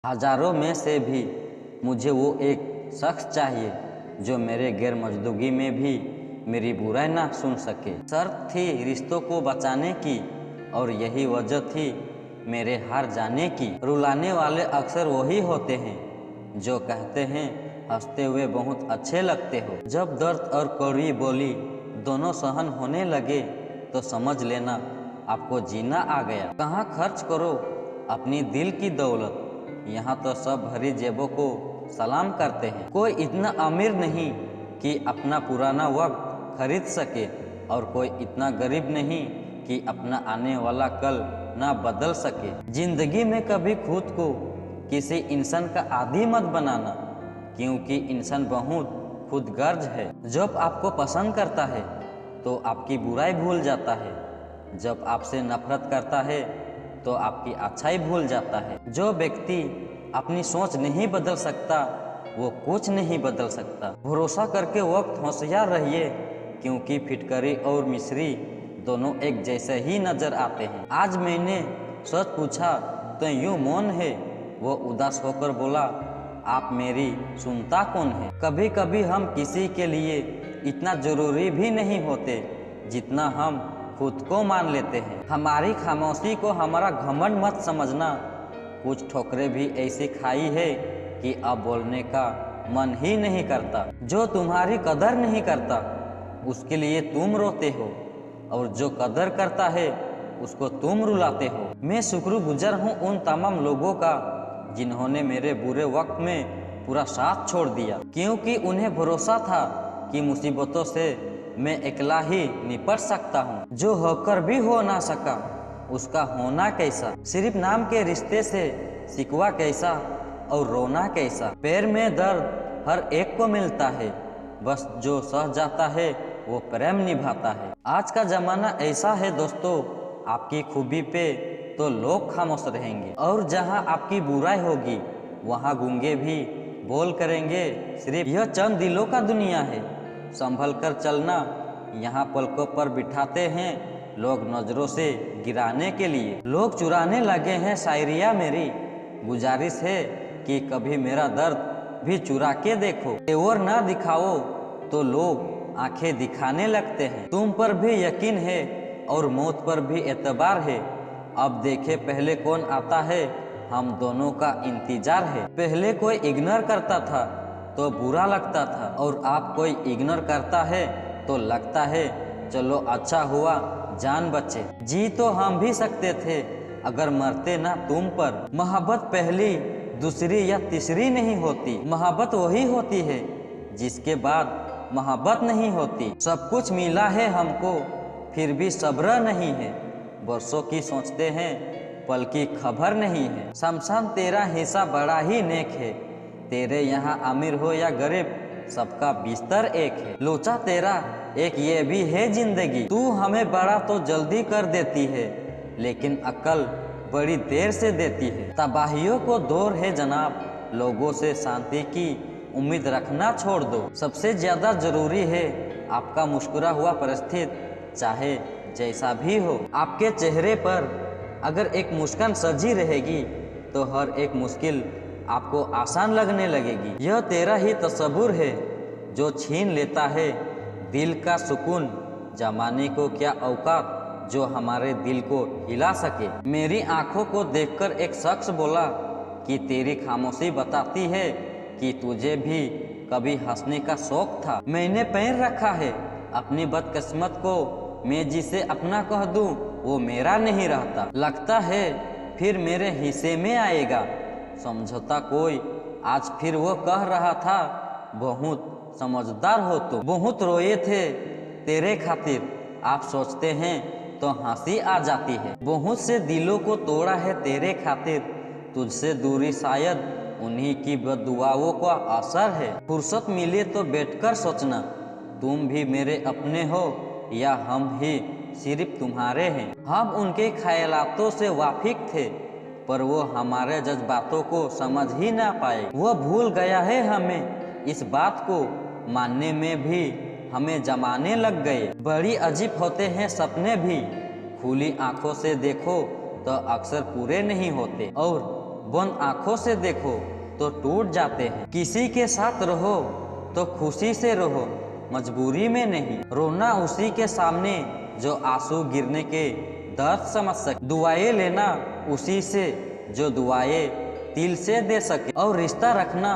हजारों में से भी मुझे वो एक शख्स चाहिए जो मेरे गैर मौजूदगी में भी मेरी बुराई ना सुन सके। शर्त थी रिश्तों को बचाने की और यही वजह थी मेरे हार जाने की। रुलाने वाले अक्सर वही होते हैं जो कहते हैं हंसते हुए बहुत अच्छे लगते हो। जब दर्द और कड़वी बोली दोनों सहन होने लगे तो समझ लेना आपको जीना आ गया। कहाँ खर्च करो अपनी दिल की दौलत, यहाँ तो सब भरी जेबों को सलाम करते हैं। कोई इतना अमीर नहीं कि अपना पुराना वक्त खरीद सके और कोई इतना गरीब नहीं कि अपना आने वाला कल ना बदल सके। जिंदगी में कभी खुद को किसी इंसान का आदी मत बनाना, क्योंकि इंसान बहुत खुदगर्ज है। जब आपको पसंद करता है तो आपकी बुराई भूल जाता है, जब आपसे नफरत करता है तो आपकी अच्छाई भूल जाता है। जो व्यक्ति अपनी सोच नहीं बदल सकता वो कुछ नहीं बदल सकता। भरोसा करके वक्त होशियार रहिए, क्योंकि फिटकरी और मिस्री दोनों एक जैसे ही नजर आते हैं। आज मैंने सच पूछा तो यूं मौन है, वो उदास होकर बोला आप मेरी सुनता कौन है। कभी कभी हम किसी के लिए इतना जरूरी भी नहीं होते जितना हम खुद को मान लेते हैं। हमारी खामोशी को हमारा घमंड मत समझना, कुछ ठोकरें भी ऐसी खाई है कि अब बोलने का मन ही नहीं करता। जो तुम्हारी कदर नहीं करता उसके लिए तुम रोते हो, और जो कदर करता है उसको तुम रुलाते हो। मैं शुक्रगुजार हूँ उन तमाम लोगों का जिन्होंने मेरे बुरे वक्त में पूरा साथ छोड़ दिया, क्योंकि उन्हें भरोसा था कि मुसीबतों से मैं अकेला ही निपट सकता हूँ। जो होकर भी हो ना सका उसका होना कैसा, सिर्फ नाम के रिश्ते से सिकवा कैसा और रोना कैसा। पैर में दर्द हर एक को मिलता है, बस जो सह जाता है वो प्रेम निभाता है। आज का जमाना ऐसा है दोस्तों, आपकी खूबी पे तो लोग खामोश रहेंगे, और जहाँ आपकी बुराई होगी वहाँ गूंगे भी बोल करेंगे। सिर्फ यह चंद दिलों का दुनिया है, संभल कर चलना। यहाँ पलकों पर बिठाते हैं लोग नजरों से गिराने के लिए। लोग चुराने लगे हैं शायरिया मेरी, गुजारिश है कि कभी मेरा दर्द भी चुरा के देखो। तेवर ना दिखाओ तो लोग आंखें दिखाने लगते हैं। तुम पर भी यकीन है और मौत पर भी एतबार है, अब देखे पहले कौन आता है, हम दोनों का इंतजार है। पहले कोई इग्नोर करता था तो बुरा लगता था, और आप कोई इग्नोर करता है तो लगता है चलो अच्छा हुआ जान बचे। जी तो हम भी सकते थे अगर मरते ना तुम पर। मोहब्बत पहली दूसरी या तीसरी नहीं होती, मोहब्बत वही होती है जिसके बाद मोहब्बत नहीं होती। सब कुछ मिला है हमको फिर भी सब्र नहीं है, बरसों की सोचते हैं पल की खबर नहीं है। शमशान तेरा हिस्सा बड़ा ही नेक है, तेरे यहाँ अमीर हो या गरीब सबका बिस्तर एक है। लोचा तेरा एक ये भी है जिंदगी, तू हमें बड़ा तो जल्दी कर देती है लेकिन अक्ल बड़ी देर से देती है। तबाहियों को दौर है जनाब, लोगों से शांति की उम्मीद रखना छोड़ दो। सबसे ज्यादा जरूरी है आपका मुस्कुरा हुआ परिस्थिति, चाहे जैसा भी हो। आपके चेहरे पर अगर एक मुस्कान सजी रहेगी तो हर एक मुश्किल आपको आसान लगने लगेगी। यह तेरा ही तसव्वुर है जो छीन लेता है दिल का सुकून, जमाने को क्या औकात जो हमारे दिल को हिला सके। मेरी आंखों को देखकर एक शख्स बोला कि तेरी खामोशी बताती है कि तुझे भी कभी हंसने का शौक था। मैंने पैर रखा है अपनी बदकिस्मत को, मैं जिसे अपना कह दूं वो मेरा नहीं रहता। लगता है फिर मेरे हिस्से में आएगा समझौता कोई, आज फिर वो कह रहा था बहुत समझदार हो तुम। बहुत रोए थे तेरे खातिर, आप सोचते हैं तो हंसी आ जाती है। बहुत से दिलों को तोड़ा है तेरे खातिर, तुझसे दूरी शायद उन्हीं की बददुआओं का असर है। फुर्सत मिले तो बैठकर सोचना तुम भी मेरे अपने हो या हम ही सिर्फ तुम्हारे हैं। हम उनके ख्यालातों से वाकिफ थे पर वो हमारे जज्बातों को समझ ही ना पाए। वो भूल गया है हमें, इस बात को मानने में भी हमें जमाने लग गए। बड़ी अजीब होते हैं सपने भी, खुली आंखों से देखो तो अक्सर पूरे नहीं होते, और बंद आंखों से देखो तो टूट जाते हैं। किसी के साथ रहो तो खुशी से रहो, मजबूरी में नहीं। रोना उसी के सामने जो आंसू गिरने के दर्द समझ सके। दुआएं लेना उसी से जो दुआएं दिल से दे सके, और रिश्ता रखना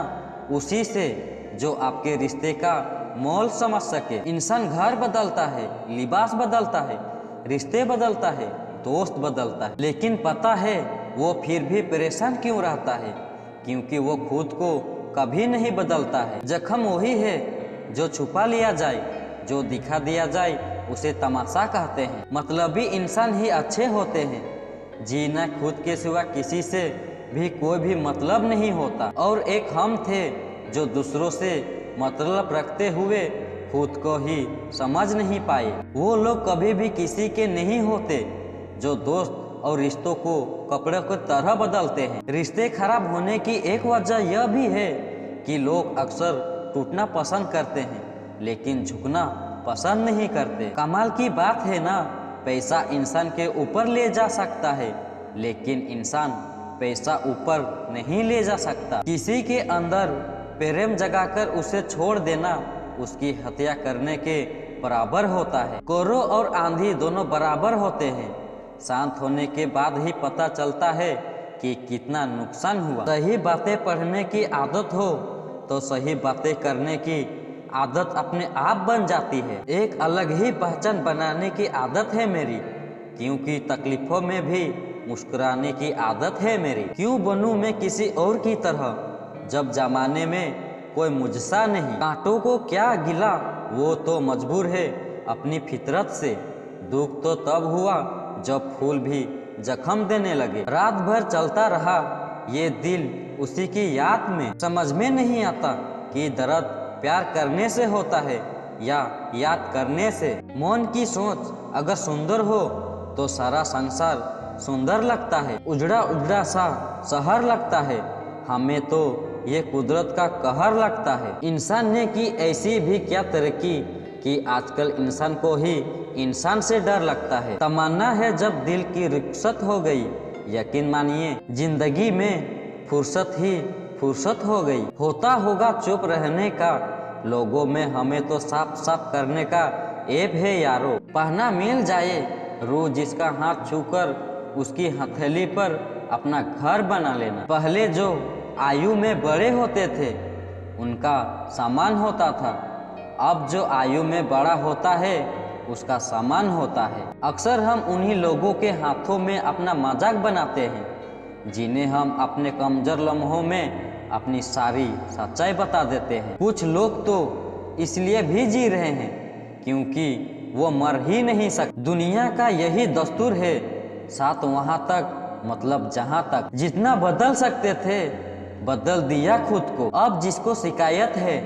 उसी से जो आपके रिश्ते का मोल समझ सके। इंसान घर बदलता है, लिबास बदलता है, रिश्ते बदलता है, दोस्त बदलता है, लेकिन पता है वो फिर भी परेशान क्यों रहता है? क्योंकि वो खुद को कभी नहीं बदलता है। जख्म वही है जो छुपा लिया जाए, जो दिखा दिया जाए उसे तमाशा कहते हैं। मतलबी इंसान ही अच्छे होते हैं। जीना खुद के सिवा किसी से भी कोई भी मतलब नहीं होता। और एक हम थे जो दूसरों से मतलब रखते हुए खुद को ही समझ नहीं पाए। वो लोग कभी भी किसी के नहीं होते जो दोस्त और रिश्तों को कपड़े की तरह बदलते हैं। रिश्ते खराब होने की एक वजह यह भी है कि लोग अक्सर टूटना पसंद करते हैं लेकिन झुकना पसंद नहीं करते। कमाल की बात है ना, पैसा इंसान के ऊपर ले जा सकता है लेकिन इंसान पैसा ऊपर नहीं ले जा सकता। किसी के अंदर प्रेम जगाकर उसे छोड़ देना उसकी हत्या करने के बराबर होता है। कोहरा और आंधी दोनों बराबर होते हैं। शांत होने के बाद ही पता चलता है कि कितना नुकसान हुआ। सही बातें पढ़ने की आदत हो तो सही बातें करने की आदत अपने आप बन जाती है। एक अलग ही पहचान बनाने की आदत है मेरी, क्योंकि तकलीफों में भी मुस्कुराने की आदत है मेरी। क्यों बनूं मैं किसी और की तरह जब जमाने में कोई मुझसा नहीं। कांटों को क्या गिला, वो तो मजबूर है अपनी फितरत से। दुख तो तब हुआ जब फूल भी जख्म देने लगे। रात भर चलता रहा ये दिल उसी की याद में। समझ में नहीं आता कि दर्द प्यार करने से होता है या याद करने से। मन की सोच अगर सुंदर हो तो सारा संसार सुंदर लगता है। उजड़ा उजड़ा सा शहर लगता है, हमें तो ये कुदरत का कहर लगता है। इंसान ने की ऐसी भी क्या तरक्की कि आजकल इंसान को ही इंसान से डर लगता है। तमन्ना है जब दिल की रुखसत हो गई, यकीन मानिए जिंदगी में फुर्सत ही फुर्सत हो गई। होता होगा चुप रहने का लोगों में, हमें तो साफ साफ करने का ऐप है यारो। पहना मिल जाए रू जिसका हाथ छूकर उसकी हथेली पर अपना घर बना लेना। पहले जो आयु में बड़े होते थे उनका सामान होता था, अब जो आयु में बड़ा होता है उसका सामान होता है। अक्सर हम उन्हीं लोगों के हाथों में अपना मजाक बनाते हैं जिन्हें हम अपने कमजोर लम्हों में अपनी सारी सच्चाई बता देते हैं। कुछ लोग तो इसलिए भी जी रहे हैं क्योंकि वो मर ही नहीं सकते। दुनिया का यही दस्तूर है, साथ वहाँ तक मतलब जहाँ तक। जितना बदल सकते थे बदल दिया खुद को। अब जिसको शिकायत है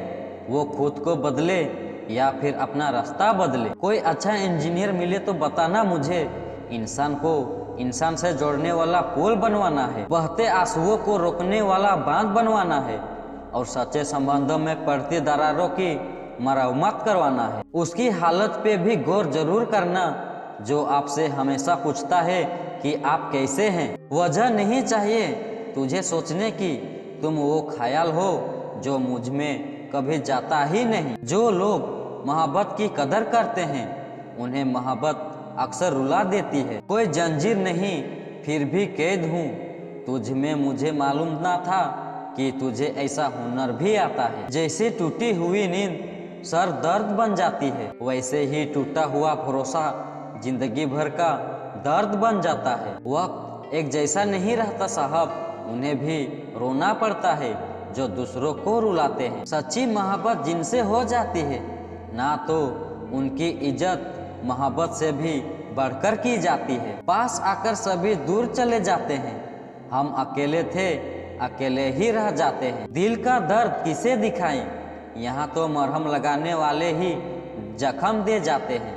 वो खुद को बदले या फिर अपना रास्ता बदले। कोई अच्छा इंजीनियर मिले तो बताना मुझे। इंसान को इंसान से जोड़ने वाला पुल बनवाना है, बहते आंसुओं को रोकने वाला बांध बनवाना है और सच्चे संबंधों में पड़ती दरारों की मरम्मत करवाना है। उसकी हालत पे भी गौर जरूर करना जो आपसे हमेशा पूछता है कि आप कैसे हैं। वजह नहीं चाहिए तुझे सोचने की, तुम वो ख्याल हो जो मुझ में कभी जाता ही नहीं। जो लोग मोहब्बत की कदर करते हैं उन्हें मोहब्बत अक्सर रुला देती है। कोई जंजीर नहीं फिर भी कैद हूँ तुझ में, मुझे मालूम ना था कि तुझे ऐसा हुनर भी आता है। जैसे टूटी हुई नींद सर दर्द बन जाती है, वैसे ही टूटा हुआ भरोसा जिंदगी भर का दर्द बन जाता है। वक्त एक जैसा नहीं रहता साहब, उन्हें भी रोना पड़ता है जो दूसरों को रुलाते हैं। सच्ची मोहब्बत जिनसे हो जाती है ना तो उनकी इज्जत मोहब्बत से भी बढ़कर की जाती है। पास आकर सभी दूर चले जाते हैं, हम अकेले थे अकेले ही रह जाते हैं। दिल का दर्द किसे दिखाएं, यहाँ तो मरहम लगाने वाले ही जख्म दे जाते हैं।